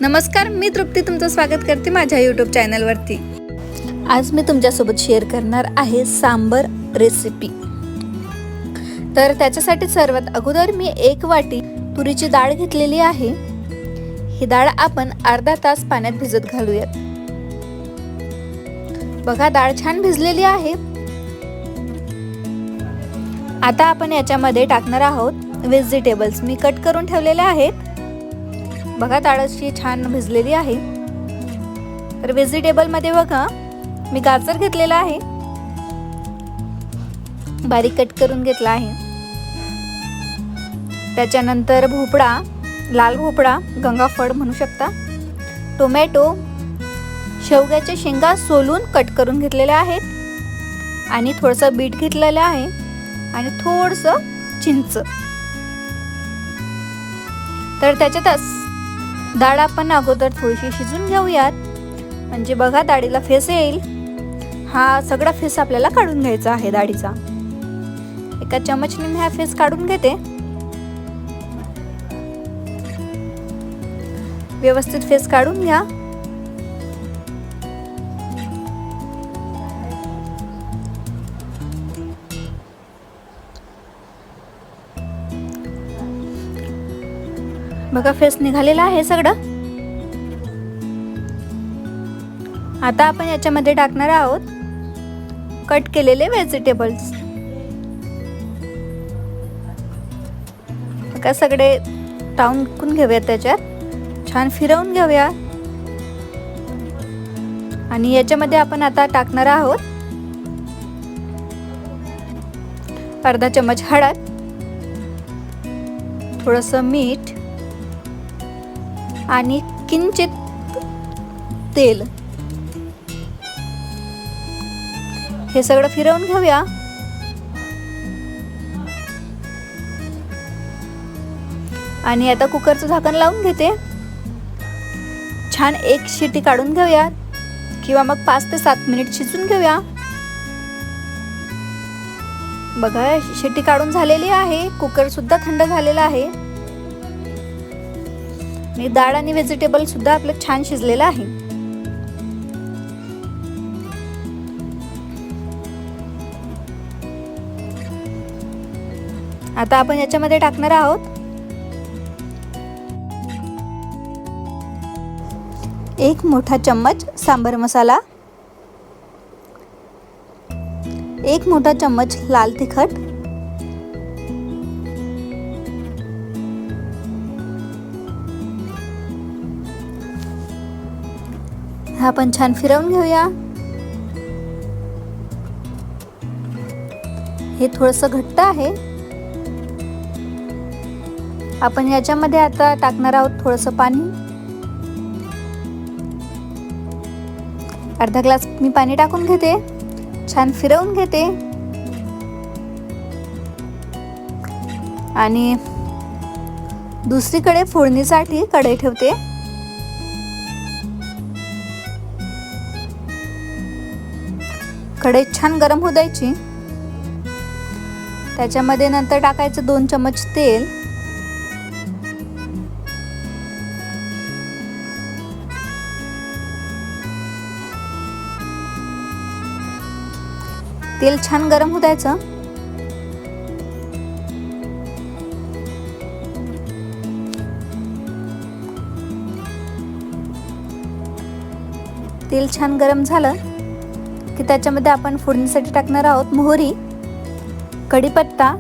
नमस्कार, मी तृप्ती तुमचं स्वागत करते माझ्या यूट्यूब चॅनलवरती। आज मी तुमच्यासोबत शेअर करणार आहे सांबर रेसिपी। तर त्याच्यासाठी सर्वात अगोदर मी 1 वाटी तुरीची डाळ घेतलेली आहे। ही डाळ आपण अर्धा तास पाण्यात भिजत घालूयात। बघा, डाळ छान भिजलेली आहे। आता आपण याच्यामध्ये टाकणार आहोत व्हेजिटेबल्स। मी कट करून ठेवलेले आहेत। बघा, डाळ अशी छान भिजलेली आहे। तर व्हेजिटेबल मध्ये बघा, मी गाजर घेतलेला आहे, बारीक कट करून घेतला आहे। त्याच्यानंतर भोपळा, लाल भोपळा, गंगाफळ म्हणू शकता, टोमॅटो, शेवग्याच्या शेंगा सोलून कट करून घेतलेल्या आहेत आणि थोडंसं बीट घेतलेलं आहे आणि थोडंसं चिंच। तर त्याच्यातच डाळ आपण अगोदर थोडीशी शिजून घेऊयात, म्हणजे बघा डाळीला फेस येईल। हा सगळा फेस आपल्याला काढून घ्यायचा आहे डाळीचा। एका चमचने मी हा फेस काढून घेते। व्यवस्थित फेस काढून घ्या। बघा, फेस निघालेला आहे सगळं। आता आपण याच्यामध्ये टाकणार आहोत कट केलेले व्हेजिटेबल्स। बघा, सगळे टाकून घेऊया, त्याच्यात छान फिरवून घेऊया आणि याच्यामध्ये आपण आता टाकणार आहोत अर्धा चमच हळद, थोडंसं मीठ आणि किंचित तेल। हे सगळं फिरवून घेऊया। आणि आता कुकरचं झाकण लावून घेते। छान 1 शिटी काढून घेऊया किंवा मग 5 ते 7 मिनिट शिजून घेऊया। बघा, शिटी काढून झालेली आहे। कुकर सुद्धा थंड झालेला आहे आणि डाळ आणि व्हेजिटेबल सुद्धा आपलं छान शिजलेलं आहे। आता आपण याच्यामध्ये टाकणार आहोत 1 मोठा चम्मच सांबर मसाला, 1 मोठा चम्मच लाल तिखट, हा आपण छान फिरवून घेऊया। हे थोडंसं घट्ट आहे। आपण याच्यामध्ये आता टाकणार आहोत थोडंसं पाणी। अर्धा ग्लास मी पाणी टाकून घेते, छान फिरवून घेते आणि दुसरीकडे फोडणीसाठी कढई ठेवते। कढई छान गरम होऊ द्यायची। त्याच्यामध्ये नंतर टाकायचं 2 चमच तेल, तेल छान गरम होऊ द्यायचं। तेल छान गरम झालं की त्याच्यामध्ये आपण फोडणीसाठी टाकणार आहोत मोहरी, कढीपत्ता,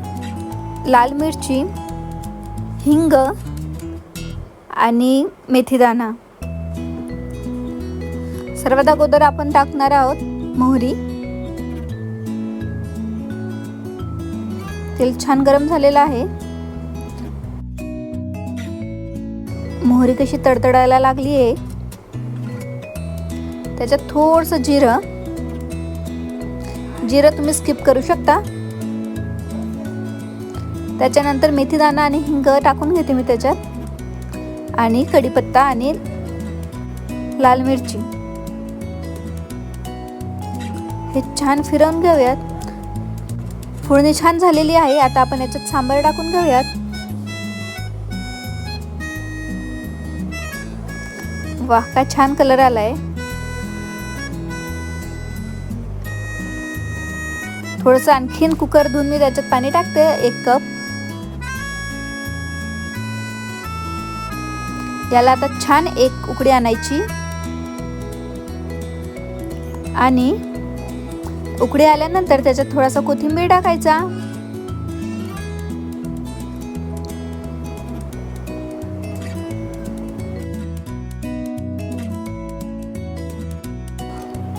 लाल मिरची, हिंग आणि मेथीदाणा। सर्वात अगोदर आपण टाकणार आहोत मोहरी। तेल छान गरम झालेलं आहे। मोहरी कशी तडतडायला लागली आहे। त्याच्यात थोडंसं जिरं तुम्ही स्किप करू शकता। त्याच्यानंतर मेथीदाणा आणि हिंग टाकून घेते मी त्याच्यात, आणि कढीपत्ता आणि लाल मिरची। हे छान फिरवून घेऊयात। फोडणी छान झालेली आहे। आता आपण याच्यात सांबार टाकून घेऊयात। वाह, काय छान कलर आलाय. थोडस आणखीन कुकर धुवून मी त्याच्यात पाणी टाकते 1 कप. याला आता छान एक उकळी आणायची आणि उकळी आल्यानंतर त्याच्यात थोडासा कोथिंबीर टाकायचा.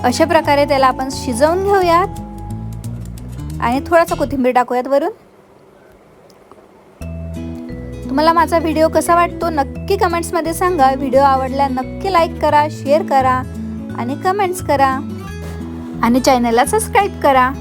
अशा प्रकारे त्याला आपण शिजवून घेऊयात आणि थोडासा कोथिंबीर टाकूयात वरून. तुम्हाला माझा व्हिडिओ कसा वाटतो नक्की कमेंट्समध्ये सांगा. व्हिडिओ आवडला नक्की लाईक करा, शेअर करा आणि कमेंट्स करा आणि चॅनलला सबस्क्राईब करा.